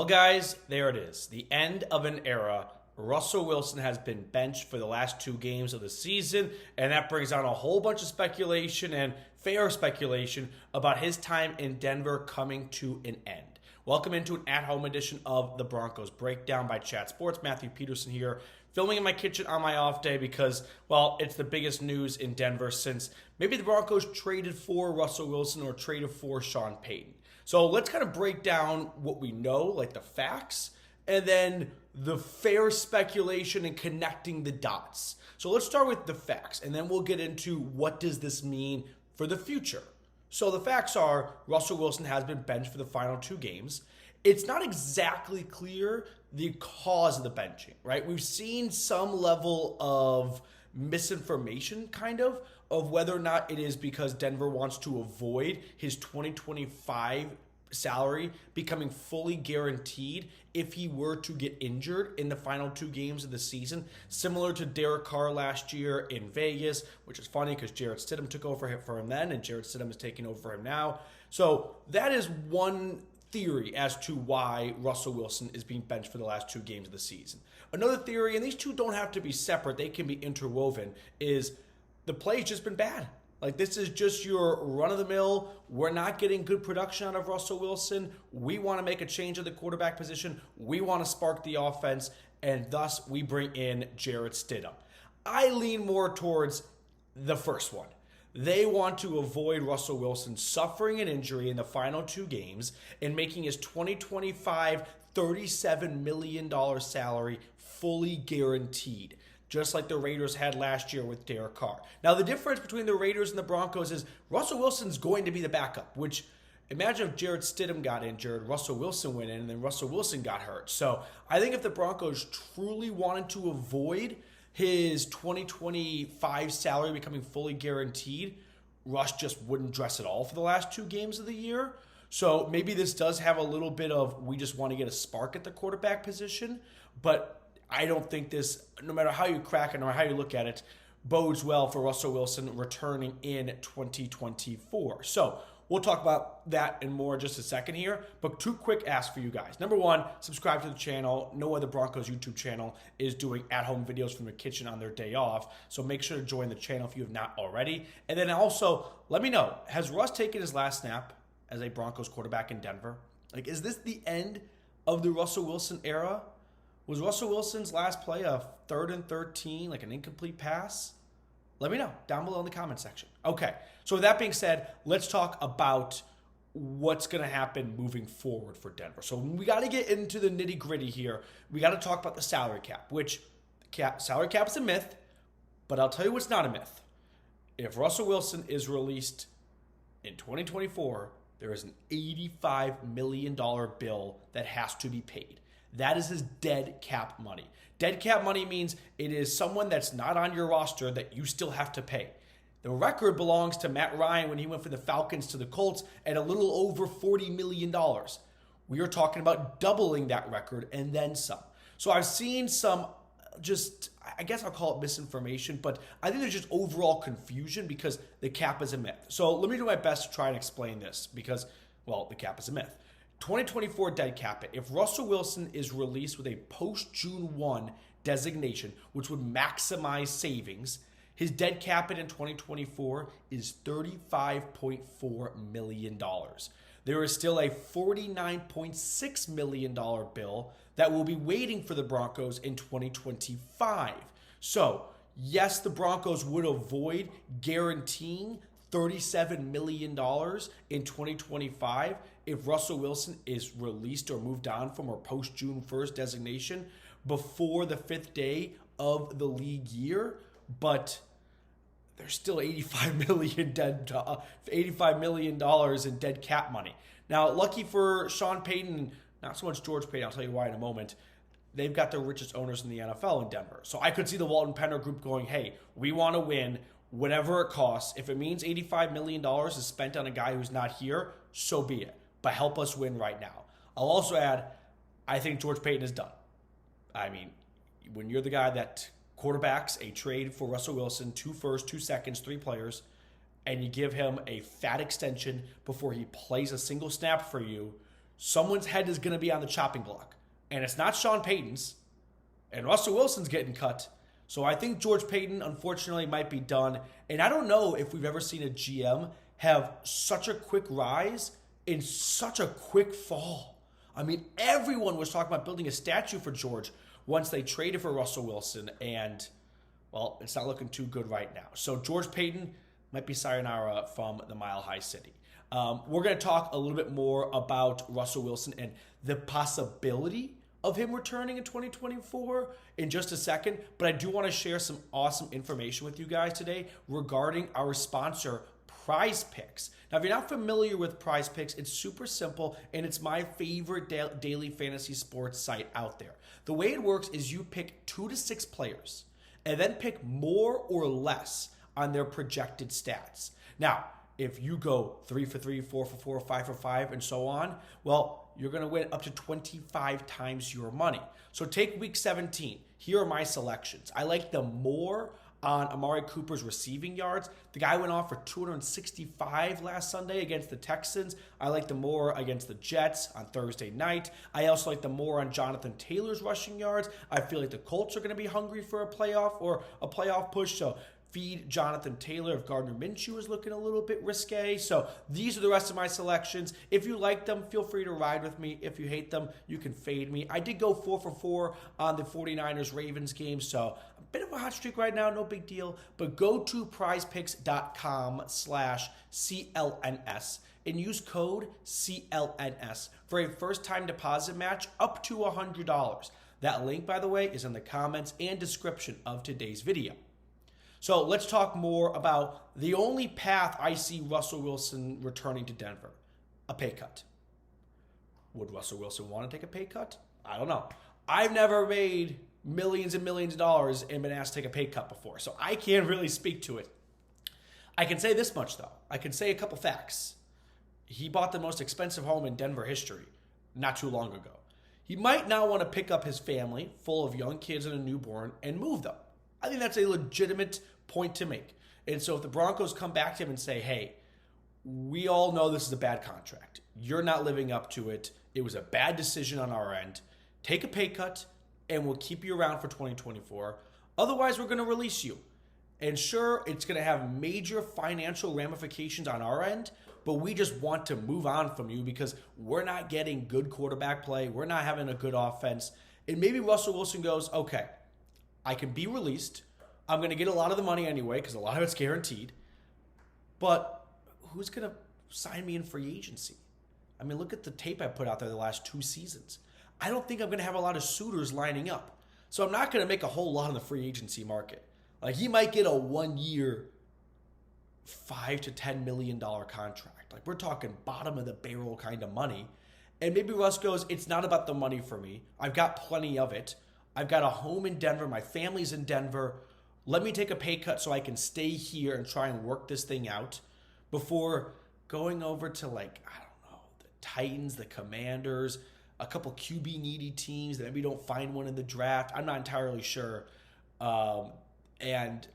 Well, guys, there it is. The end of an era. Russell Wilson has been benched for the last 2 games of the season, and that brings on a whole bunch of speculation and fair speculation about his time in Denver coming to an end. Welcome into an at-home edition of the Broncos Breakdown by Chat Sports. Matthew Peterson here, filming in my kitchen on my off day because, well, it's the biggest news in Denver since maybe the Broncos traded for Russell Wilson or traded for Sean Payton. So let's kind of break down what we know, like the facts, and then the fair speculation and connecting the dots. So let's start with the facts, and then we'll get into what does this mean for the future. So the facts are Russell Wilson has been benched for the final 2 games. It's not exactly clear the cause of the benching, right? We've seen some level of misinformation, kind of whether or not it is because Denver wants to avoid his 2025 salary becoming fully guaranteed if he were to get injured in the final 2 games of the season, similar to Derek Carr last year in Vegas, which is funny because Jarrett Stidham took over for him then, and Jarrett Stidham is taking over for him now. So that is one theory as to why Russell Wilson is being benched for the last 2 games of the season. Another theory, and these two don't have to be separate, they can be interwoven, is the play's just been bad. Like, this is just your run-of-the-mill. We're not getting good production out of Russell Wilson. We want to make a change at the quarterback position. We want to spark the offense, and thus we bring in Jarrett Stidham. I lean more towards the first one. They want to avoid Russell Wilson suffering an injury in the final 2 games and making his 2025 $37 million salary fully guaranteed, just like the Raiders had last year with Derek Carr. Now, the difference between the Raiders and the Broncos is Russell Wilson's going to be the backup, which, imagine if Jarrett Stidham got injured, Russell Wilson went in, and then Russell Wilson got hurt. So I think if the Broncos truly wanted to avoid his 2025 salary becoming fully guaranteed, Russ just wouldn't dress at all for the last 2 games of the year. So maybe this does have a little bit of, we just want to get a spark at the quarterback position, but I don't think this, no matter how you crack it or how you look at it, bodes well for Russell Wilson returning in 2024. So we'll talk about that and more in just a second here, but 2 quick asks for you guys. Number 1, subscribe to the channel. No other Broncos YouTube channel is doing at-home videos from their kitchen on their day off, so make sure to join the channel if you have not already. And then also, let me know, has Russ taken his last snap as a Broncos quarterback in Denver? Like, is this the end of the Russell Wilson era? Was Russell Wilson's last play a 3rd and 13, like an incomplete pass? Let me know down below in the comment section. Okay, so with that being said, let's talk about what's going to happen moving forward for Denver. So we got to get into the nitty gritty here. We got to talk about the salary cap, which salary cap is a myth, but I'll tell you what's not a myth. If Russell Wilson is released in 2024, there is an $85 million bill that has to be paid. That is his dead cap money. Dead cap money means it is someone that's not on your roster that you still have to pay. The record belongs to Matt Ryan when he went from the Falcons to the Colts at a little over $40 million. We are talking about doubling that record and then some. So I've seen some just, I guess I'll call it misinformation, but I think there's just overall confusion because the cap is a myth. So let me do my best to try and explain this because, well, the cap is a myth. 2024 dead cap it. If Russell Wilson is released with a post-June 1 designation, which would maximize savings, his dead cap it in 2024 is $35.4 million. There is still a $49.6 million bill that will be waiting for the Broncos in 2025. So, yes, the Broncos would avoid guaranteeing $37 million in 2025 if Russell Wilson is released or moved on from our post-June 1st designation before the 5th day of the league year. But there's still $85 million in dead cap money. Now, lucky for Sean Payton, not so much George Payton, I'll tell you why in a moment, they've got the richest owners in the NFL in Denver. So I could see the Walton Penner group going, hey, we want to win whatever it costs. If it means $85 million is spent on a guy who's not here, so be it. But help us win right now. I'll also add, I think George Payton is done. I mean, when you're the guy that quarterbacks a trade for Russell Wilson, 2 firsts, 2 seconds, 3 players, and you give him a fat extension before he plays a single snap for you, someone's head is going to be on the chopping block. And it's not Sean Payton's. And Russell Wilson's getting cut. So I think George Payton, unfortunately, might be done. And I don't know if we've ever seen a GM have such a quick rise and such a quick fall. I mean, everyone was talking about building a statue for George once they traded for Russell Wilson. And, well, it's not looking too good right now. So George Payton might be sayonara from the Mile High City. We're going to talk a little bit more about Russell Wilson and the possibility of him returning in 2024 in just a second. But I do want to share some awesome information with you guys today regarding our sponsor, Prize Picks. Now, if you're not familiar with Prize Picks, it's super simple, and it's my favorite daily fantasy sports site out there. The way it works is you pick 2 to 6 players and then pick more or less on their projected stats. Now, if you go 3 for 3, 4 for 4, 5 for 5, and so on, well, you're going to win up to 25 times your money. So take week 17. Here are my selections. I like the more on Amari Cooper's receiving yards. The guy went off for 265 last Sunday against the Texans. I like the more against the Jets on Thursday night. I also like the more on Jonathan Taylor's rushing yards. I feel like the Colts are going to be hungry for a playoff push. So feed Jonathan Taylor if Gardner Minshew is looking a little bit risque. So these are the rest of my selections. If you like them, feel free to ride with me. If you hate them, you can fade me. I did go 4 for 4 on the 49ers-Ravens game, so a bit of a hot streak right now, no big deal. But go to prizepicks.com/CLNS and use code CLNS for a first-time deposit match up to $100. That link, by the way, is in the comments and description of today's video. So let's talk more about the only path I see Russell Wilson returning to Denver, a pay cut. Would Russell Wilson want to take a pay cut? I don't know. I've never made millions and millions of dollars and been asked to take a pay cut before, so I can't really speak to it. I can say this much, though. I can say a couple facts. He bought the most expensive home in Denver history not too long ago. He might now want to pick up his family, full of young kids and a newborn, and move them. I think that's a legitimate point to make. And so if the Broncos come back to him and say, hey, we all know this is a bad contract. You're not living up to it. It was a bad decision on our end. Take a pay cut, and we'll keep you around for 2024. Otherwise, we're going to release you. And sure, it's going to have major financial ramifications on our end, but we just want to move on from you because we're not getting good quarterback play. We're not having a good offense. And maybe Russell Wilson goes, okay, I can be released. I'm going to get a lot of the money anyway because a lot of it's guaranteed. But who's going to sign me in free agency? I mean, look at the tape I put out there the last 2 seasons. I don't think I'm going to have a lot of suitors lining up. So I'm not going to make a whole lot in the free agency market. Like, he might get a 1-year, $5 to $10 million contract. Like, we're talking bottom of the barrel kind of money. And maybe Russ goes, it's not about the money for me. I've got plenty of it. I've got a home in Denver. My family's in Denver. Let me take a pay cut so I can stay here and try and work this thing out before going over to, like, I don't know, the Titans, the Commanders, a couple QB needy teams that maybe don't find one in the draft. I'm not entirely sure. And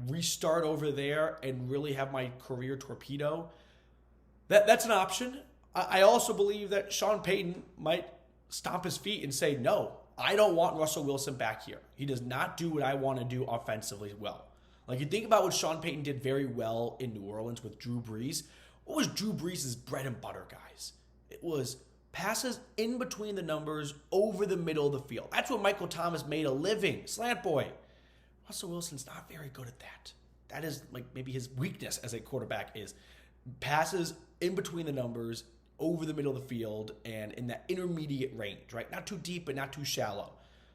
restart over there and really have my career torpedo. That's an option. I also believe that Sean Payton might stomp his feet and say, no, I don't want Russell Wilson back here. He does not do what I want to do offensively well. Like, you think about what Sean Payton did very well in New Orleans with Drew Brees. What was Drew Brees' bread and butter, guys? It was passes in between the numbers over the middle of the field. That's what Michael Thomas made a living. Slant boy. Russell Wilson's not very good at that. That is like maybe his weakness as a quarterback is passes in between the numbers over the middle of the field and in that intermediate range, right? Not too deep, but not too shallow.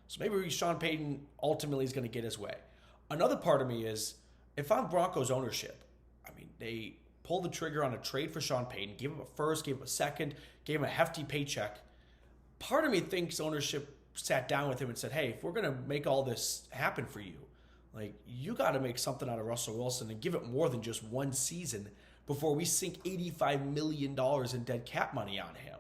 So maybe Sean Payton ultimately is going to get his way. Another part of me is, if I'm Broncos ownership, I mean, they pulled the trigger on a trade for Sean Payton, gave him a first, gave him a second, gave him a hefty paycheck. Part of me thinks ownership sat down with him and said, hey, if we're going to make all this happen for you, like, you got to make something out of Russell Wilson and give it more than just one season before we sink $85 million in dead cap money on him.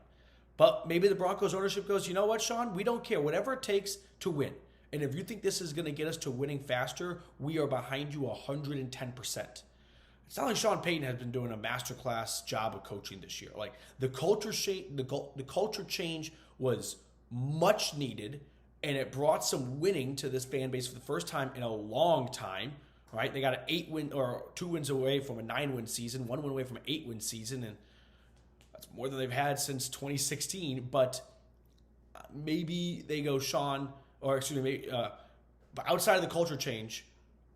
But maybe the Broncos ownership goes, you know what, Sean? We don't care. Whatever it takes to win. And if you think this is going to get us to winning faster, we are behind you 110%. it's not like Sean Payton has been doing a masterclass job of coaching this year. Like the culture change was much needed, and it brought some winning to this fan base for the first time in a long time. Right? They got an 8-win or 2 wins away from a 9-win season, 1 win away from an 8-win season, and that's more than they've had since 2016. But maybe they go but outside of the culture change,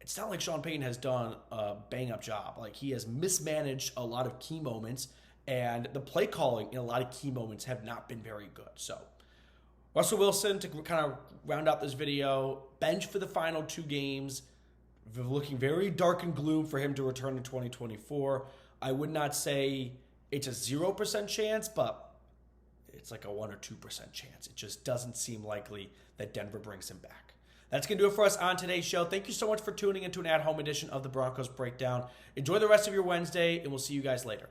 it's not like Sean Payton has done a bang-up job. Like, he has mismanaged a lot of key moments, and the play calling in a lot of key moments have not been very good. So, Russell Wilson, to kind of round out this video, bench for the final 2 games, looking very dark and gloom for him to return in 2024. I would not say it's a 0% chance, but it's like a 1 or 2% chance. It just doesn't seem likely that Denver brings him back. That's going to do it for us on today's show. Thank you so much for tuning into an at-home edition of the Broncos Breakdown. Enjoy the rest of your Wednesday, and we'll see you guys later.